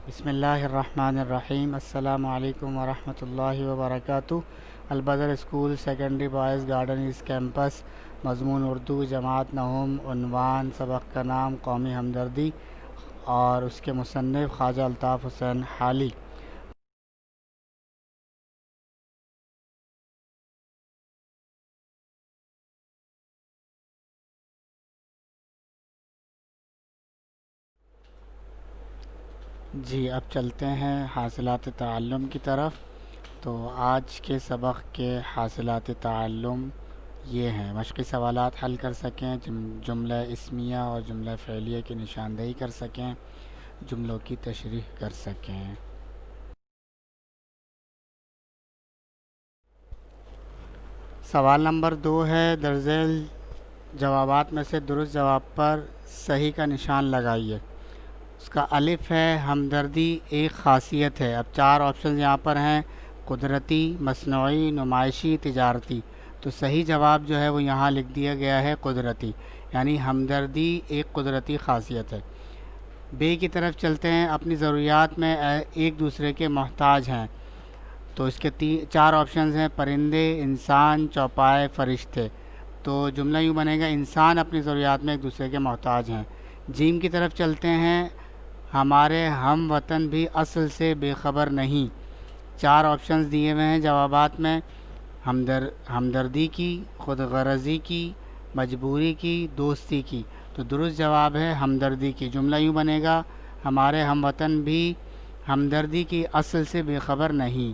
بسم اللہ الرحمن الرحیم۔ السلام علیکم ورحمۃ اللہ وبرکاتہ۔ Al Badr school secondary boys Garden East campus, مضمون اردو، جماعت نہوم، عنوان سبق کا نام قومی ہمدردی، اور اس کے مصنف خواجہ الطاف حسین حالی۔ جی اب چلتے ہیں حاصلات تعلم کی طرف۔ تو آج کے سبق کے حاصلات تعلم یہ ہیں: مشقی سوالات حل کر سکیں، جملہ اسمیہ اور جملہ فعلیہ کی نشاندہی کر سکیں، جملوں کی تشریح کر سکیں۔ سوال نمبر 2 ہے، درج ذیل جوابات میں سے درست جواب پر صحیح کا نشان لگائیے۔ اس کا الف ہے، ہمدردی ایک خاصیت ہے۔ اب 4 آپشنز یہاں پر ہیں: قدرتی، مصنوعی، نمائشی، تجارتی۔ تو صحیح جواب جو ہے وہ یہاں لکھ دیا گیا ہے قدرتی، یعنی ہمدردی ایک قدرتی خاصیت ہے۔ بے کی طرف چلتے ہیں، اپنی ضروریات میں ایک دوسرے کے محتاج ہیں۔ تو اس کے 4 آپشنز ہیں: پرندے، انسان، چوپائے، فرشتے۔ تو جملہ یوں بنے گا، انسان اپنی ضروریات میں ایک دوسرے کے محتاج ہیں۔ جیم کی طرف چلتے ہیں، ہمارے ہم وطن بھی اصل سے بے خبر نہیں۔ 4 آپشنز دیے ہوئے ہیں جوابات میں: ہمدردی کی، خود غرضی کی، مجبوری کی، دوستی کی۔ تو درست جواب ہے ہمدردی کی۔ جملہ یوں بنے گا، ہمارے ہم وطن بھی ہمدردی کی اصل سے بے خبر نہیں۔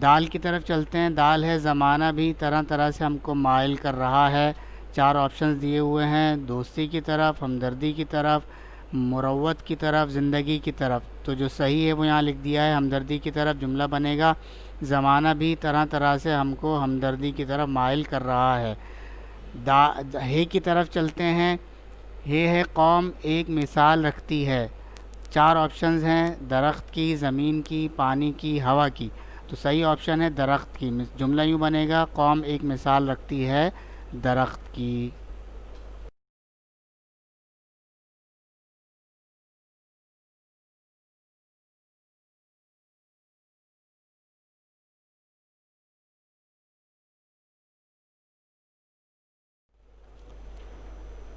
دال کی طرف چلتے ہیں، دال ہے، زمانہ بھی طرح طرح سے ہم کو مائل کر رہا ہے۔ 4 آپشنز دیے ہوئے ہیں: دوستی کی طرف، ہمدردی کی طرف، مروت کی طرف، زندگی کی طرف۔ تو جو صحیح ہے وہ یہاں لکھ دیا ہے ہمدردی کی طرف۔ جملہ بنے گا، زمانہ بھی طرح طرح سے ہم کو ہمدردی کی طرف مائل کر رہا ہے۔ ہے کی طرف چلتے ہیں، ہے قوم ایک مثال رکھتی ہے۔ 4 آپشنز ہیں: درخت کی، زمین کی، پانی کی، ہوا کی۔ تو صحیح آپشن ہے درخت کی۔ جملہ یوں بنے گا، قوم ایک مثال رکھتی ہے درخت کی۔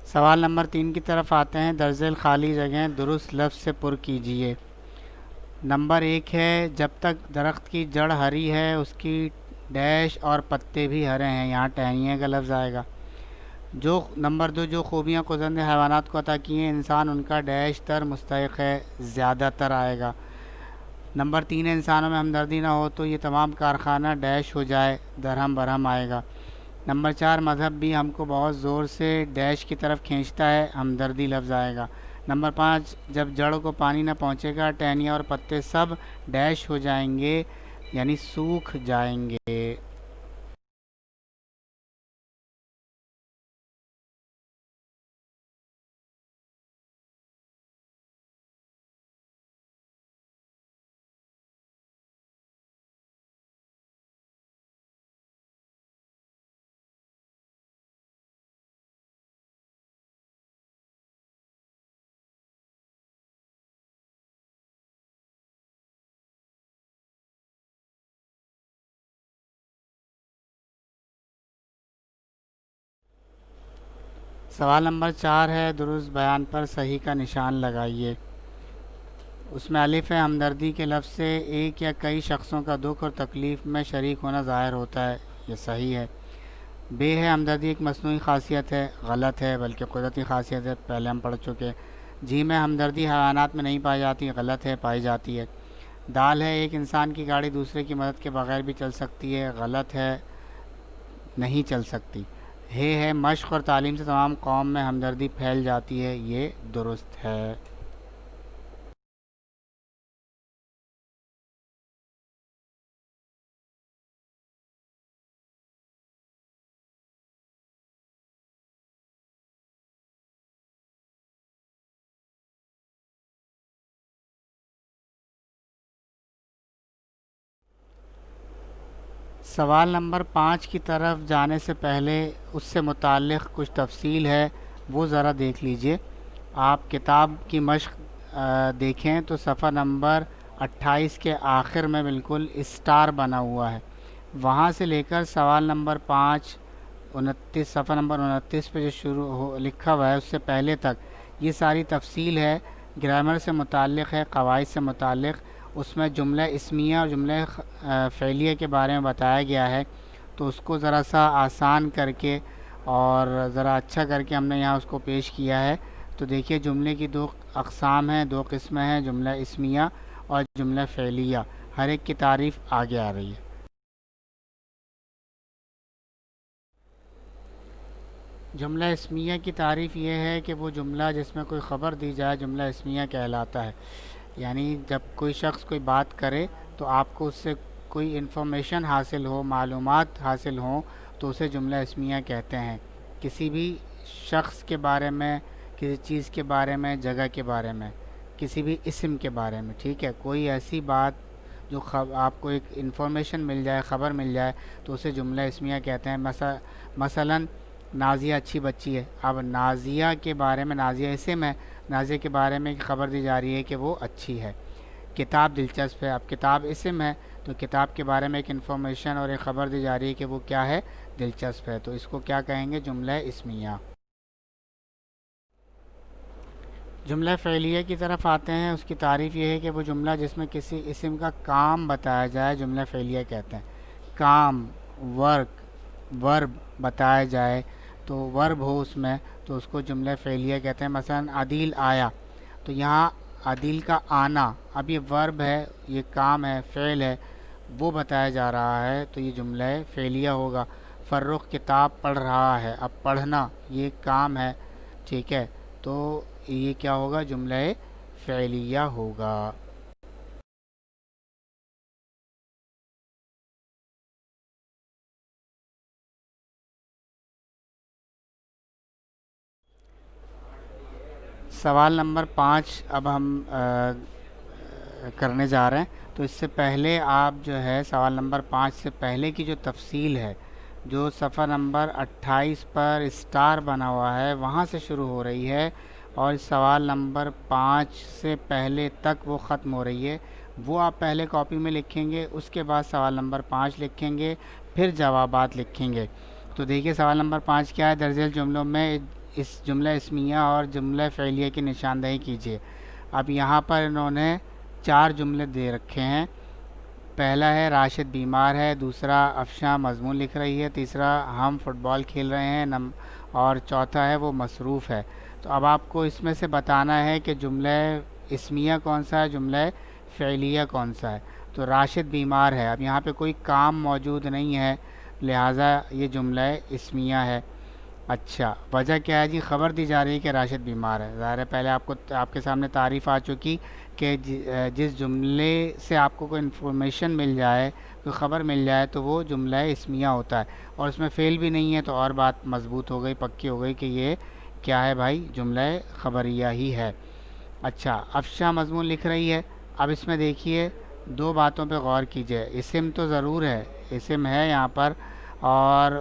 سوال نمبر 3 کی طرف آتے ہیں، درج ذیل خالی جگہیں درست لفظ سے پر کیجیے۔ نمبر 1 ہے، جب تک درخت کی جڑ ہری ہے اس کی ڈیش اور پتے بھی ہرے ہیں۔ یہاں ٹہنیے کا لفظ آئے گا۔ نمبر 2، جو خوبیاں خداوند حیوانات کو عطا کی ہیں انسان ان کا ڈیش تر مستحق ہے، زیادہ تر آئے گا۔ نمبر 3 ہے، انسانوں میں ہمدردی نہ ہو تو یہ تمام کارخانہ ڈیش ہو جائے، درہم برہم آئے گا۔ نمبر 4، مذہب بھی ہم کو بہت زور سے ڈیش کی طرف کھینچتا ہے، ہمدردی لفظ آئے گا۔ نمبر 5، جب جڑ کو پانی نہ پہنچے گا ٹہنیاں اور پتے سب ڈیش ہو جائیں گے، یعنی سوکھ جائیں گے۔ سوال نمبر 4 ہے، درست بیان پر صحیح کا نشان لگائیے۔ اس میں الف ہے، ہمدردی کے لفظ سے ایک یا کئی شخصوں کا دکھ اور تکلیف میں شریک ہونا ظاہر ہوتا ہے، یہ صحیح ہے۔ بے ہے، ہمدردی ایک مصنوعی خاصیت ہے، غلط ہے، بلکہ قدرتی خاصیت ہے، پہلے ہم پڑھ چکے۔ جیم ہے، ہمدردی حیوانات میں نہیں پائی جاتی، غلط ہے، پائی جاتی ہے۔ دال ہے، ایک انسان کی گاڑی دوسرے کی مدد کے بغیر بھی چل سکتی ہے، غلط ہے، نہیں چل سکتی۔ ہے، مشق اور تعلیم سے تمام قوم میں ہمدردی پھیل جاتی ہے، یہ درست ہے۔ سوال نمبر 5 کی طرف جانے سے پہلے اس سے متعلق کچھ تفصیل ہے، وہ ذرا دیکھ لیجئے۔ آپ کتاب کی مشق دیکھیں تو صفحہ نمبر 28 کے آخر میں بالکل اسٹار بنا ہوا ہے، وہاں سے لے کر سوال نمبر 5 29 صفحہ نمبر 29 پہ جو لکھا ہوا ہے اس سے پہلے تک یہ ساری تفصیل ہے، گرامر سے متعلق ہے، قواعد سے متعلق، اس میں جملہ اسمیہ اور جملہ فعلیہ کے بارے میں بتایا گیا ہے، تو اس کو ذرا سا آسان کر کے اور ذرا اچھا کر کے ہم نے یہاں اس کو پیش کیا ہے۔ تو دیکھیے جملے کی دو اقسام ہیں، دو قسمیں ہیں، جملہ اسمیہ اور جملہ فعلیہ، ہر ایک کی تعریف آگے آ رہی ہے۔ جملہ اسمیہ کی تعریف یہ ہے کہ وہ جملہ جس میں کوئی خبر دی جائے جملہ اسمیہ کہلاتا ہے، یعنی جب کوئی شخص کوئی بات کرے تو آپ کو اس سے کوئی انفارمیشن حاصل ہو، معلومات حاصل ہوں، تو اسے جملہ اسمیہ کہتے ہیں، کسی بھی شخص کے بارے میں، کسی چیز کے بارے میں، جگہ کے بارے میں، کسی بھی اسم کے بارے میں، ٹھیک ہے، کوئی ایسی بات جو آپ کو ایک انفارمیشن مل جائے، خبر مل جائے، تو اسے جملہ اسمیہ کہتے ہیں۔ مثلاً نازیہ اچھی بچی ہے، اب نازیہ کے بارے میں، نازیہ اسم ہے، نازیہ کے بارے میں ایک خبر دی جا رہی ہے کہ وہ اچھی ہے۔ کتاب دلچسپ ہے، اب کتاب اسم ہے تو کتاب کے بارے میں ایک انفارمیشن اور ایک خبر دی جا رہی ہے کہ وہ کیا ہے، دلچسپ ہے، تو اس کو کیا کہیں گے، جملہ اسمیہ۔ جملہ فعلیہ کی طرف آتے ہیں، اس کی تعریف یہ ہے کہ وہ جملہ جس میں کسی اسم کا کام بتایا جائے جملہ فعلیہ کہتے ہیں، کام، ورک، ورب بتایا جائے تو ورب ہو اس میں تو اس کو جملہ فعلیہ کہتے ہیں۔ مثلا عدیل آیا، تو یہاں عدیل کا آنا، اب یہ ورب ہے، یہ کام ہے، فعل ہے، وہ بتایا جا رہا ہے تو یہ جملہ فعلیہ ہوگا۔ فرخ کتاب پڑھ رہا ہے، اب پڑھنا یہ کام ہے، ٹھیک ہے، تو یہ کیا ہوگا، جملہ فعلیہ ہوگا۔ سوال نمبر 5 اب ہم کرنے جا رہے ہیں، تو اس سے پہلے آپ جو ہے سوال نمبر 5 سے پہلے کی جو تفصیل ہے، جو صفحہ نمبر 28 پر اسٹار بنا ہوا ہے وہاں سے شروع ہو رہی ہے، اور سوال نمبر 5 سے پہلے تک وہ ختم ہو رہی ہے، وہ آپ پہلے کاپی میں لکھیں گے، اس کے بعد سوال نمبر 5 لکھیں گے، پھر جوابات لکھیں گے۔ تو دیکھیے سوال نمبر 5 کیا ہے، درج ذیل جملوں میں اس جملہ اسمیہ اور جملہ فعلیہ کی نشاندہی کیجیے۔ اب یہاں پر انہوں نے 4 جملے دے رکھے ہیں، پہلا ہے راشد بیمار ہے، دوسرا افشاں مضمون لکھ رہی ہے، تیسرا ہم فٹ بال کھیل رہے ہیں، اور چوتھا ہے وہ مصروف ہے۔ تو اب آپ کو اس میں سے بتانا ہے کہ جملہ اسمیہ کون سا ہے، جملہ فعلیہ کون سا ہے۔ تو راشد بیمار ہے، اب یہاں پہ کوئی کام موجود نہیں ہے، لہٰذا یہ جملہ اسمیہ ہے۔ اچھا، وجہ کیا ہے جی، خبر دی جا رہی ہے کہ راشد بیمار ہے، ظاہر ہے پہلے آپ کے سامنے تعریف آ چکی کہ جس جملے سے آپ کو کوئی انفارمیشن مل جائے، کوئی خبر مل جائے تو وہ جملہ اسمیہ ہوتا ہے، اور اس میں فعل بھی نہیں ہے تو اور بات مضبوط ہو گئی، پکی ہو گئی کہ یہ کیا ہے بھائی، جملہ خبریہ ہی ہے۔ اچھا، افشاں مضمون لکھ رہی ہے، اب اس میں دیکھیے 2 باتوں پہ غور کیجیے، اسم تو ضرور ہے، اسم ہے یہاں پر، اور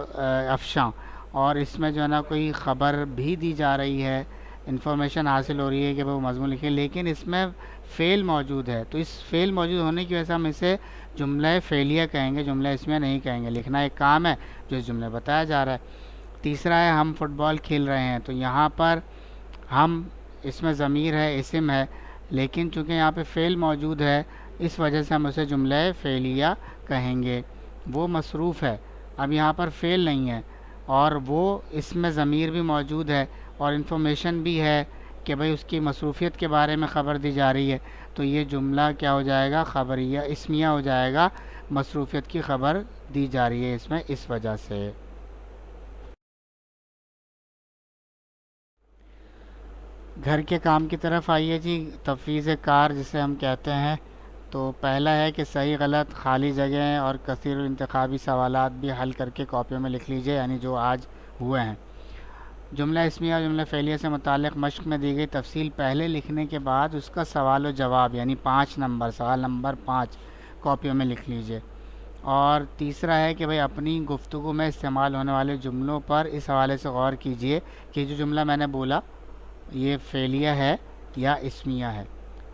افشاں، اور اس میں جو ہے نا کوئی خبر بھی دی جا رہی ہے، انفارمیشن حاصل ہو رہی ہے کہ وہ مضمون لکھے، لیکن اس میں فعل موجود ہے، تو اس فعل موجود ہونے کی وجہ سے ہم اسے جملہ فعلیہ کہیں گے، جملہ اسمیہ نہیں کہیں گے، لکھنا ایک کام ہے جو اس جملے بتایا جا رہا ہے۔ تیسرا ہے ہم فٹ بال کھیل رہے ہیں، تو یہاں پر ہم، اس میں ضمیر ہے، اسم ہے، لیکن چونکہ یہاں پہ فعل موجود ہے اس وجہ سے ہم اسے جملہ فعلیہ کہیں گے۔ وہ مصروف ہے، اب یہاں پر فعل نہیں ہے، اور وہ اس میں ضمیر بھی موجود ہے اور انفارمیشن بھی ہے کہ بھئی اس کی مصروفیت کے بارے میں خبر دی جا رہی ہے، تو یہ جملہ کیا ہو جائے گا، خبریہ اسمیہ ہو جائے گا، مصروفیت کی خبر دی جا رہی ہے اس میں، اس وجہ سے۔ گھر کے کام کی طرف آئیے جی، تفویض کار جسے ہم کہتے ہیں، تو پہلا ہے کہ صحیح غلط خالی جگہیں اور کثیر الانتخابی سوالات بھی حل کر کے کاپیوں میں لکھ لیجئے، یعنی جو آج ہوئے ہیں۔ جملہ اسمیہ اور جملہ فعلیہ سے متعلق مشق میں دی گئی تفصیل پہلے لکھنے کے بعد اس کا سوال و جواب یعنی 5 نمبر، سوال نمبر 5 کاپیوں میں لکھ لیجئے۔ اور تیسرا ہے کہ بھئی اپنی گفتگو میں استعمال ہونے والے جملوں پر اس حوالے سے غور کیجئے کہ جو جملہ میں نے بولا یہ فعلیہ ہے یا اسمیہ ہے۔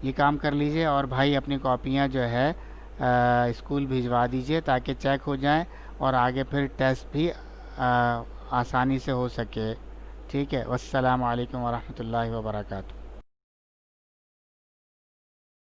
یہ کام کر لیجئے، اور بھائی اپنی کاپیاں جو ہے اسکول بھجوا دیجئے تاکہ چیک ہو جائیں اور آگے پھر ٹیسٹ بھی آسانی سے ہو سکے. ٹھیک ہے، والسلام علیکم ورحمۃ اللہ وبرکاتہ.